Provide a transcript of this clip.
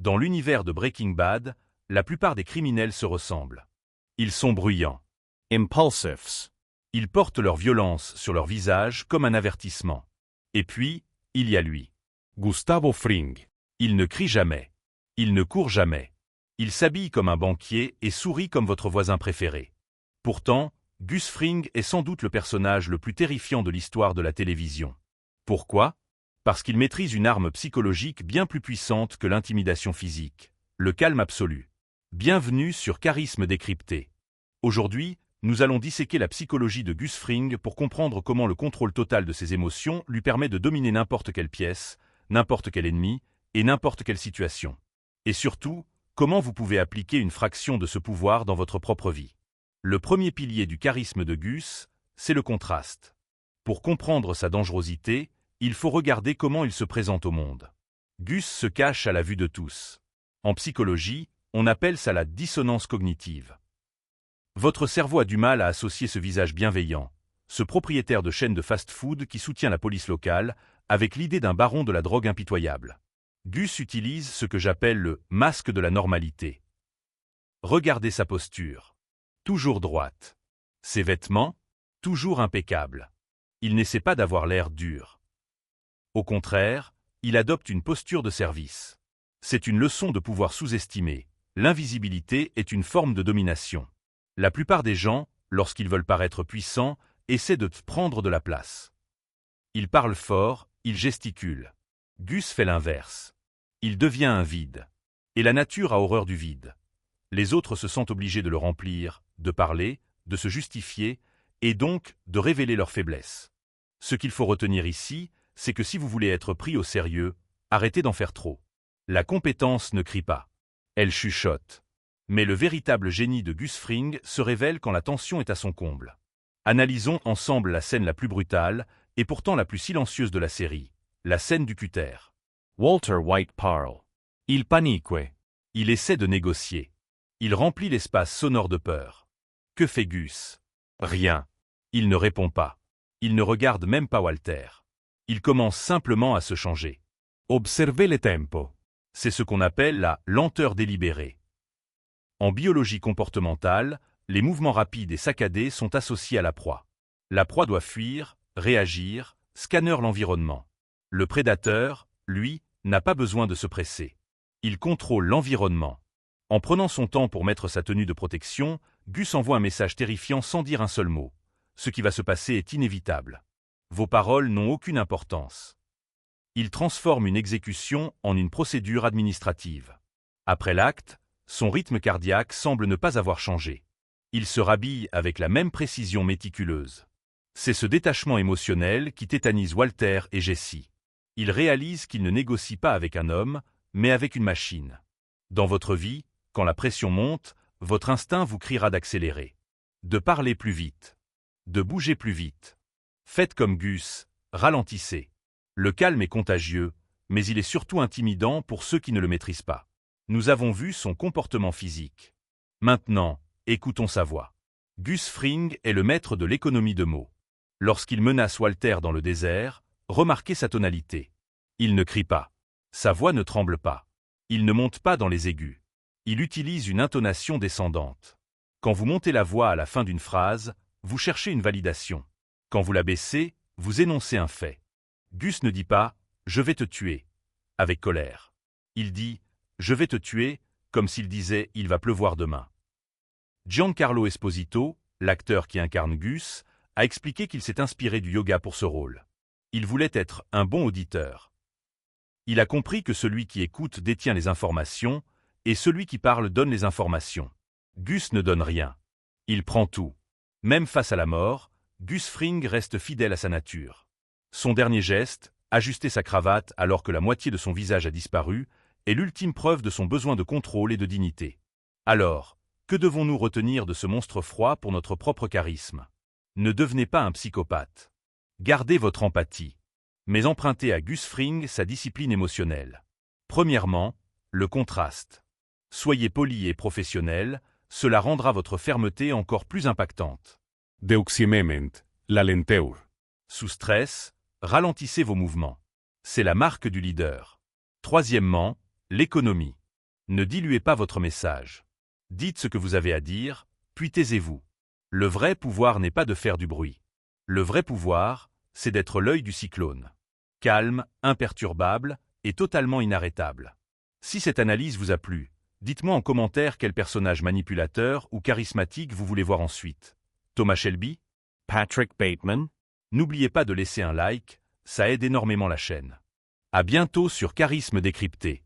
Dans l'univers de Breaking Bad, la plupart des criminels se ressemblent. Ils sont bruyants. Impulsives. Ils portent leur violence sur leur visage comme un avertissement. Et puis, il y a lui. Gustavo Fring. Il ne crie jamais. Il ne court jamais. Il s'habille comme un banquier et sourit comme votre voisin préféré. Pourtant, Gus Fring est sans doute le personnage le plus terrifiant de l'histoire de la télévision. Pourquoi ? Parce qu'il maîtrise une arme psychologique bien plus puissante que l'intimidation physique, le calme absolu. Bienvenue sur Charisme décrypté. Aujourd'hui, nous allons disséquer la psychologie de Gus Fring pour comprendre comment le contrôle total de ses émotions lui permet de dominer n'importe quelle pièce, n'importe quel ennemi et n'importe quelle situation. Et surtout, comment vous pouvez appliquer une fraction de ce pouvoir dans votre propre vie. Le premier pilier du charisme de Gus, c'est le contraste. Pour comprendre sa dangerosité, il faut regarder comment il se présente au monde. Gus se cache à la vue de tous. En psychologie, on appelle ça la dissonance cognitive. Votre cerveau a du mal à associer ce visage bienveillant, ce propriétaire de chaîne de fast-food qui soutient la police locale, avec l'idée d'un baron de la drogue impitoyable. Gus utilise ce que j'appelle le « masque de la normalité ». Regardez sa posture. Toujours droite. Ses vêtements, toujours impeccables. Il n'essaie pas d'avoir l'air dur. Au contraire, il adopte une posture de service. C'est une leçon de pouvoir sous-estimer. L'invisibilité est une forme de domination. La plupart des gens, lorsqu'ils veulent paraître puissants, essaient de prendre de la place. Ils parlent fort, ils gesticulent. Gus fait l'inverse. Il devient un vide. Et la nature a horreur du vide. Les autres se sentent obligés de le remplir, de parler, de se justifier, et donc de révéler leurs faiblesses. Ce qu'il faut retenir ici, c'est que si vous voulez être pris au sérieux, arrêtez d'en faire trop. La compétence ne crie pas. Elle chuchote. Mais le véritable génie de Gus Fring se révèle quand la tension est à son comble. Analysons ensemble la scène la plus brutale, et pourtant la plus silencieuse de la série, la scène du cutter. Walter White parle. Il panique. Il essaie de négocier. Il remplit l'espace sonore de peur. Que fait Gus ? Rien. Il ne répond pas. Il ne regarde même pas Walter. Il commence simplement à se changer. Observez le tempo. C'est ce qu'on appelle la lenteur délibérée. En biologie comportementale, les mouvements rapides et saccadés sont associés à la proie. La proie doit fuir, réagir, scanner l'environnement. Le prédateur, lui, n'a pas besoin de se presser. Il contrôle l'environnement. En prenant son temps pour mettre sa tenue de protection, Gus envoie un message terrifiant sans dire un seul mot. Ce qui va se passer est inévitable. Vos paroles n'ont aucune importance. Il transforme une exécution en une procédure administrative. Après l'acte, son rythme cardiaque semble ne pas avoir changé. Il se rhabille avec la même précision méticuleuse. C'est ce détachement émotionnel qui tétanise Walter et Jesse. Il réalise qu'il ne négocie pas avec un homme, mais avec une machine. Dans votre vie, quand la pression monte, votre instinct vous criera d'accélérer, de parler plus vite, de bouger plus vite. Faites comme Gus, ralentissez. Le calme est contagieux, mais il est surtout intimidant pour ceux qui ne le maîtrisent pas. Nous avons vu son comportement physique. Maintenant, écoutons sa voix. Gus Fring est le maître de l'économie de mots. Lorsqu'il menace Walter dans le désert, remarquez sa tonalité. Il ne crie pas. Sa voix ne tremble pas. Il ne monte pas dans les aigus. Il utilise une intonation descendante. Quand vous montez la voix à la fin d'une phrase, vous cherchez une validation. Quand vous la baissez, vous énoncez un fait. Gus ne dit pas « je vais te tuer » avec colère. Il dit « je vais te tuer » comme s'il disait « il va pleuvoir demain ». Giancarlo Esposito, l'acteur qui incarne Gus, a expliqué qu'il s'est inspiré du yoga pour ce rôle. Il voulait être un bon auditeur. Il a compris que celui qui écoute détient les informations et celui qui parle donne les informations. Gus ne donne rien. Il prend tout. Même face à la mort, Gus Fring reste fidèle à sa nature. Son dernier geste, ajuster sa cravate alors que la moitié de son visage a disparu, est l'ultime preuve de son besoin de contrôle et de dignité. Alors, que devons-nous retenir de ce monstre froid pour notre propre charisme ? Ne devenez pas un psychopathe. Gardez votre empathie. Mais empruntez à Gus Fring sa discipline émotionnelle. Premièrement, le contraste. Soyez poli et professionnel, cela rendra votre fermeté encore plus impactante. Deuxièmement, la lenteur. Sous stress, ralentissez vos mouvements. C'est la marque du leader. Troisièmement, l'économie. Ne diluez pas votre message. Dites ce que vous avez à dire, puis taisez-vous. Le vrai pouvoir n'est pas de faire du bruit. Le vrai pouvoir, c'est d'être l'œil du cyclone. Calme, imperturbable et totalement inarrêtable. Si cette analyse vous a plu, dites-moi en commentaire quel personnage manipulateur ou charismatique vous voulez voir ensuite. Thomas Shelby? Patrick Bateman? N'oubliez pas de laisser un like, ça aide énormément la chaîne. À bientôt sur Charisme décrypté.